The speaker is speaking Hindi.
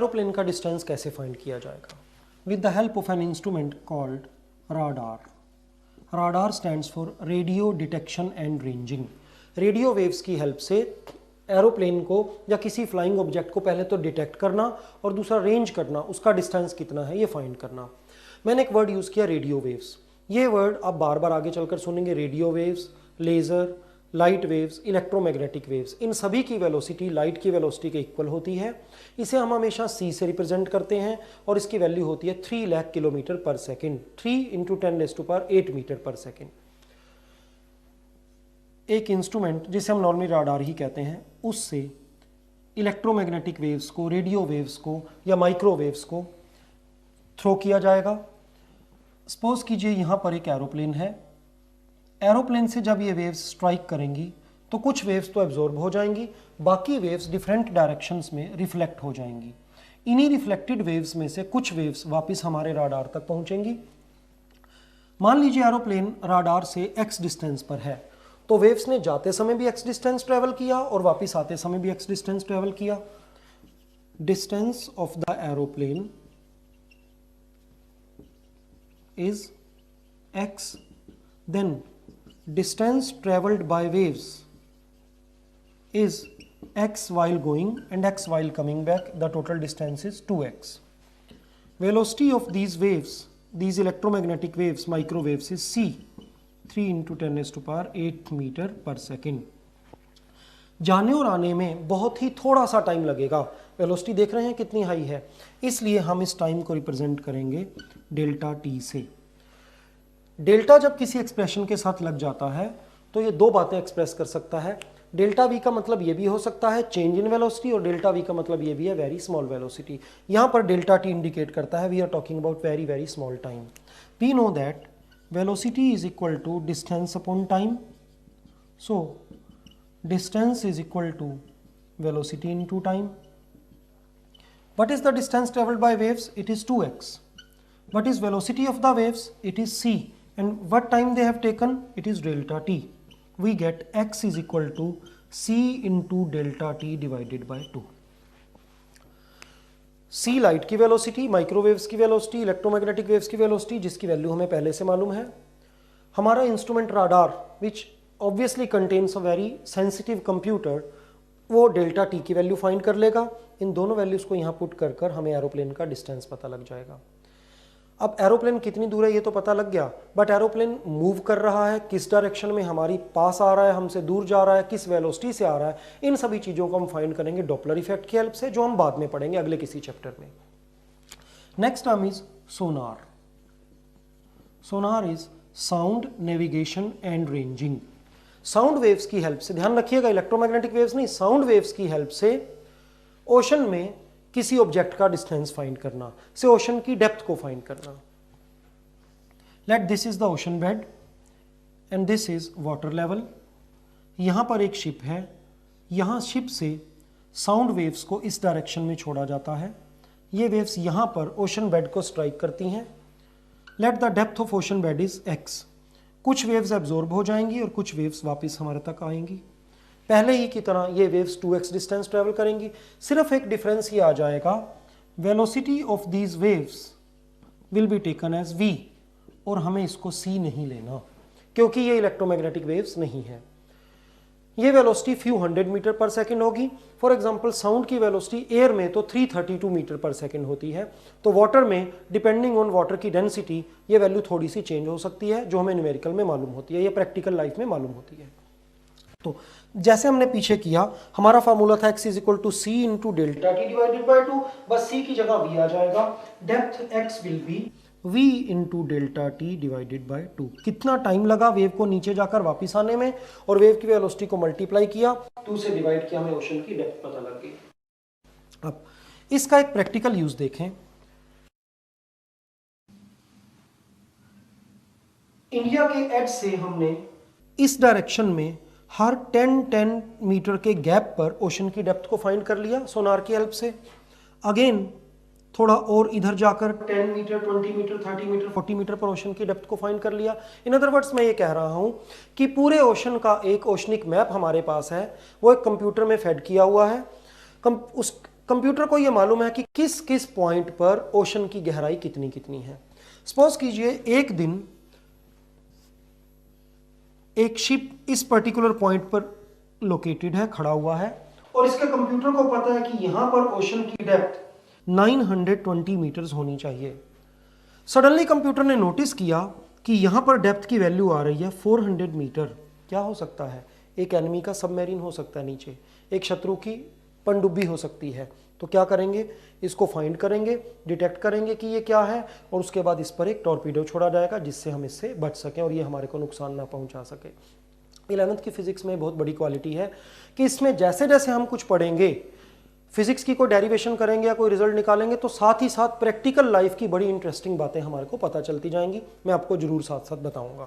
एरोप्लेन का डिस्टेंस कैसे फाइंड किया जाएगा? With the help of an instrument called radar. Radar stands for radio detection and ranging. Radio waves की हेल्प से एरोप्लेन को या किसी फ्लाइंग ऑब्जेक्ट को पहले तो डिटेक्ट करना और दूसरा रेंज करना, उसका डिस्टेंस कितना है ये फाइंड करना. मैंने एक वर्ड यूज़ किया रेडियो वेव्स. ये वर्ड आप बार बार आगे चलकर सुनेंगे. Radio waves, laser, light waves, electromagnetic waves, इन सभी की वेलोसिटी लाइट की वेलोसिटी के इक्वल होती है. इसे हम हमेशा c से रिप्रेजेंट करते हैं और इसकी वैल्यू होती है 3 लाख किलोमीटर पर सेकेंड. 3 × 10⁸ मीटर पर सेकेंड. एक इंस्ट्रूमेंट जिसे हम नॉर्मली राडार ही कहते हैं, उससे इलेक्ट्रोमैग्नेटिक वेव्स को, रेडियो वेव्स को या माइक्रोवेव्स को थ्रो किया जाएगा. सपोज कीजिए यहाँ पर एक एरोप्लेन है. एरोप्लेन से जब ये वेव्स स्ट्राइक करेंगी तो कुछ वेव्स तो एब्जॉर्ब हो जाएंगी, बाकी वेव्स डिफरेंट डायरेक्शंस में रिफ्लेक्ट हो जाएंगी. इन्हीं रिफ्लेक्टेड वेव्स में से कुछ वेव्स वापस हमारे राडार तक पहुंचेंगी. मान लीजिए एरोप्लेन राडार से x डिस्टेंस पर है, तो वेव्स ने जाते समय भी x डिस्टेंस ट्रेवल किया और वापस आते समय भी x डिस्टेंस ट्रेवल किया. Distance of the aeroplane is x, then distance traveled by waves is x while going and x while coming back. The total distance is 2x. Velocity of these waves, these electromagnetic waves, microwaves, is c, 3 × 10⁸ metre पर सेकेंड. जाने और आने में बहुत ही थोड़ा सा टाइम लगेगा. वेलोसिटी देख रहे हैं कितनी हाई है, इसलिए हम इस टाइम को रिप्रेजेंट करेंगे डेल्टा टी से. डेल्टा जब किसी एक्सप्रेशन के साथ लग जाता है तो ये दो बातें एक्सप्रेस कर सकता है. डेल्टा वी का मतलब ये भी हो सकता है चेंज इन वेलोसिटी, और डेल्टा वी का मतलब ये भी है वेरी स्मॉल वेलोसिटी. यहाँ पर डेल्टा टी इंडिकेट करता है we are talking about very very small time. We know that velocity is equal to distance upon time. So distance is equal to velocity into time. What is the distance traveled by waves? It is 2x. What is velocity of the waves? It is c. And what time they have taken? It is delta t. We get x is equal to c into delta t divided by 2. C light की वेलोसिटी, माइक्रोवेव्स की वेलोसिटी, इलेक्ट्रोमैग्नेटिक वेव्स की वेलोसिटी, जिसकी वैल्यू हमें पहले से मालूम है. हमारा instrument radar which obviously contains a very sensitive computer, वो डेल्टा टी की वैल्यू फाइंड कर लेगा. इन दोनों वैल्यूज को यहाँ पुट कर कर हमें एरोप्लेन का डिस्टेंस पता लग जाएगा. अब एरोप्लेन कितनी दूर है ये तो पता लग गया, बट एरोप्लेन मूव कर रहा है किस डायरेक्शन में, हमारी पास आ रहा है, हमसे दूर जा रहा है, किस वेलोसिटी से आ रहा है, इन सभी चीज़ों को हम फाइंड करेंगे डॉपलर इफेक्ट की हेल्प से, जो हम बाद में पढ़ेंगे अगले किसी चैप्टर में. Next term is Sonar. Sonar is sound navigation and ranging. Sound waves की हेल्प से, ध्यान रखिएगा इलेक्ट्रोमैग्नेटिक वेव्स नहीं, साउंड वेव्स की हेल्प से ओशन में किसी ऑब्जेक्ट का डिस्टेंस फाइंड करना, से ओशन की डेप्थ को फाइंड करना. Let this is the ocean bed and this is water level. यहां पर एक शिप है, यहां शिप से साउंड वेव्स को इस डायरेक्शन में छोड़ा जाता है. ये वेव्स यहां पर ओशन बेड को स्ट्राइक करती हैं. Let the depth of ocean bed is x. कुछ वेव्स एब्जॉर्ब हो जाएंगी और कुछ वेव्स वापस हमारे तक आएंगी. पहले ही की तरह ये वेव्स 2x डिस्टेंस ट्रेवल करेंगी. सिर्फ एक डिफरेंस ये आ जाएगा, velocity of these waves will be taken as v, और हमें इसको c नहीं लेना क्योंकि ये इलेक्ट्रोमैग्नेटिक वेव्स नहीं है. ये वेलोसिटी फ्यू 100 मीटर पर सेकेंड होगी. फॉर एग्जांपल साउंड की वेलोसिटी एयर में तो 332 मीटर पर सेकेंड होती है, तो वाटर में डिपेंडिंग ऑन वाटर की डेंसिटी ये वैल्यू थोड़ी सी चेंज हो सकती है, जो हमें न्यूमेरिकल में मालूम होती है या प्रैक्टिकल लाइफ में मालूम होती है. तो जैसे हमने पीछे किया, हमारा फार्मूला था x is equal to c into delta T divided by 2, बस c की जगह v आ जाएगा. Depth x will be v into delta T divided by 2. कितना टाइम लगा वेव को नीचे जाकर वापिस आने में, और वेव की वेलोसिटी को मल्टीप्लाई किया, 2 से डिवाइड किया, हमें ओशन की डेप्थ पता लग गई. अब इसका एक प्रैक्टिकल यूज देखें. इंडिया के एज से हमने इस डायरेक्शन में हर 10-10 मीटर के गैप पर ओशन की डेप्थ को फाइंड कर लिया सोनार की हेल्प से. अगेन थोड़ा और इधर जाकर 10 मीटर, 20 मीटर, 30 मीटर, 40 मीटर पर ओशन की डेप्थ को फाइंड कर लिया. इन अदर वर्ड्स मैं ये कह रहा हूं कि पूरे ओशन का एक ओशनिक मैप हमारे पास है, वो एक कंप्यूटर में फेड किया हुआ है. उस कंप्यूटर को यह मालूम है कि किस किस पॉइंट पर ओशन की गहराई कितनी कितनी है। सपोज कीजिए एक दिन एक शिप इस पर्टिकुलर पॉइंट पर लोकेटेड है, खड़ा हुआ है, और इसके कंप्यूटर को पता है कि यहां पर ओशन की डेप्थ 920 मीटर्स होनी चाहिए। सडनली कंप्यूटर ने नोटिस किया कि यहां पर डेप्थ की वैल्यू आ रही है 400 मीटर। क्या हो सकता है? एक एनिमी का सबमरीन हो सकता है नीचे, एक शत्रु की पनडुब्बी हो सकती है। तो क्या करेंगे, इसको फाइंड करेंगे, डिटेक्ट करेंगे कि ये क्या है, और उसके बाद इस पर एक टॉर्पीडो छोड़ा जाएगा जिससे हम इससे बच सकें और ये हमारे को नुकसान ना पहुंचा सके। 11th की फिजिक्स में बहुत बड़ी क्वालिटी है कि इसमें जैसे जैसे हम कुछ पढ़ेंगे, फिजिक्स की कोई डेरिवेशन करेंगे या कोई रिजल्ट निकालेंगे, तो साथ ही साथ प्रैक्टिकल लाइफ की बड़ी इंटरेस्टिंग बातें हमारे को पता चलती जाएंगी। मैं आपको जरूर साथ साथ बताऊंगा।